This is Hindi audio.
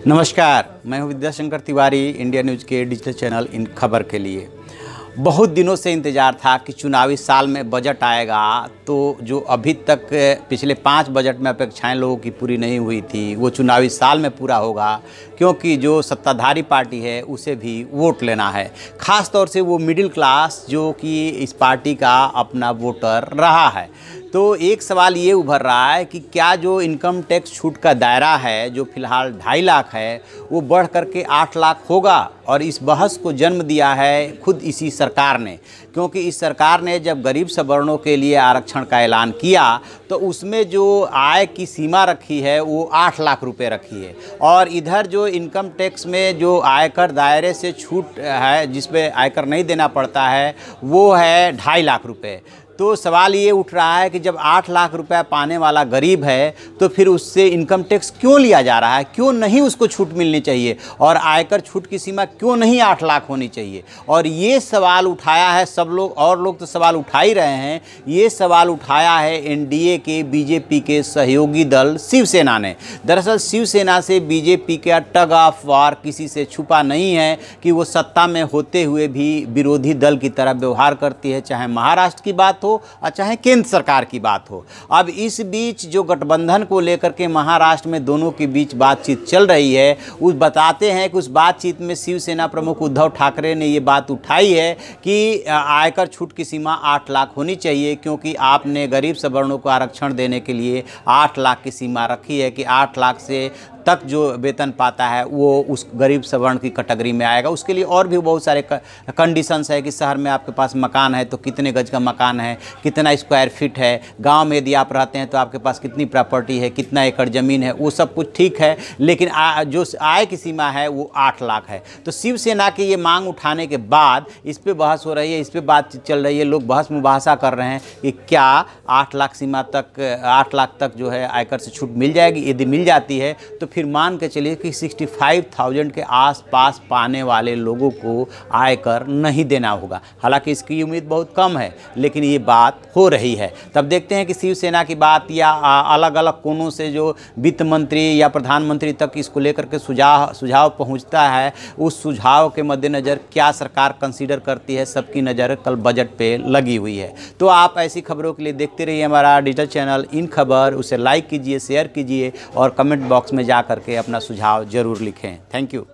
नमस्कार, मैं हूं विद्याशंकर तिवारी। इंडिया न्यूज़ के डिजिटल चैनल इन खबर के लिए बहुत दिनों से इंतज़ार था कि चुनावी साल में बजट आएगा, तो जो अभी तक पिछले 5 बजट में अपेक्षाएं लोगों की पूरी नहीं हुई थी वो चुनावी साल में पूरा होगा, क्योंकि जो सत्ताधारी पार्टी है उसे भी वोट लेना है। ख़ास तौर से वो मिडिल क्लास जो कि इस पार्टी का अपना वोटर रहा है। तो एक सवाल ये उभर रहा है कि क्या जो इनकम टैक्स छूट का दायरा है जो फ़िलहाल 2.5 लाख है वो बढ़ करके 8 लाख होगा। और इस बहस को जन्म दिया है खुद इसी सरकार ने, क्योंकि इस सरकार ने जब गरीब सवर्णों के लिए आरक्षण का ऐलान किया तो उसमें जो आय की सीमा रखी है वो 8 लाख रुपए रखी है, और इधर जो इनकम टैक्स में जो आयकर दायरे से छूट है जिसमें आयकर नहीं देना पड़ता है वो है 2.5 लाख रुपए। तो सवाल ये उठ रहा है कि जब 8 लाख रुपए पाने वाला गरीब है तो फिर उससे इनकम टैक्स क्यों लिया जा रहा है, क्यों नहीं उसको छूट मिलनी चाहिए, और आयकर छूट की सीमा क्यों नहीं 8 लाख होनी चाहिए। और ये सवाल उठाया है सब लोग, और लोग तो सवाल उठा ही रहे हैं। ये सवाल उठाया है एनडीए के बीजेपी के सहयोगी दल शिवसेना ने। दरअसल शिवसेना से बीजेपी का टग ऑफ वार किसी से छुपा नहीं है कि वो सत्ता में होते हुए भी विरोधी दल की तरह व्यवहार करती है, चाहे महाराष्ट्र की बात हो और चाहे केंद्र सरकार की बात हो। अब इस बीच जो गठबंधन को लेकर के महाराष्ट्र में दोनों के बीच बातचीत चल रही है, उस बताते हैं कि उस बातचीत में शिवसेना प्रमुख उद्धव ठाकरे ने ये बात उठाई है कि आयकर छूट की सीमा 8 लाख होनी चाहिए, क्योंकि आपने गरीब सवर्णों को आरक्षण देने के लिए 8 लाख की सीमा रखी है कि 8 लाख से तक जो वेतन पाता है वो उस गरीब सवर्ण की कैटेगरी में आएगा। उसके लिए और भी बहुत सारे कंडीशंस है कि शहर में आपके पास मकान है तो कितने गज का मकान है, कितना स्क्वायर फीट है, गांव में यदि आप रहते हैं तो आपके पास कितनी प्रॉपर्टी है, कितना एकड़ ज़मीन है, वो सब कुछ ठीक है। लेकिन जो आय की सीमा है वो 8 लाख है। तो शिवसेना की ये मांग उठाने के बाद इस पर बहस हो रही है, इस पर बातचीत चल रही है। लोग बहस मुबाहसा कर रहे हैं कि क्या 8 लाख सीमा तक 8 लाख तक जो है आयकर से छूट मिल जाएगी। यदि मिल जाती है तो फिर मान के चलिए कि 65,000 के आसपास पाने वाले लोगों को आयकर नहीं देना होगा। हालांकि इसकी उम्मीद बहुत कम है, लेकिन ये बात हो रही है। तब देखते हैं कि शिवसेना की बात या अलग अलग कोनों से जो वित्त मंत्री या प्रधानमंत्री तक इसको लेकर के सुझाव पहुंचता है, उस सुझाव के मद्देनज़र क्या सरकार कंसीडर करती है। सबकी नज़र कल बजट पे लगी हुई है। तो आप ऐसी खबरों के लिए देखते रहिए हमारा डिजिटल चैनल इन खबर। उसे लाइक कीजिए, शेयर कीजिए और कमेंट बॉक्स में जा करके अपना सुझाव ज़रूर लिखें। Thank you.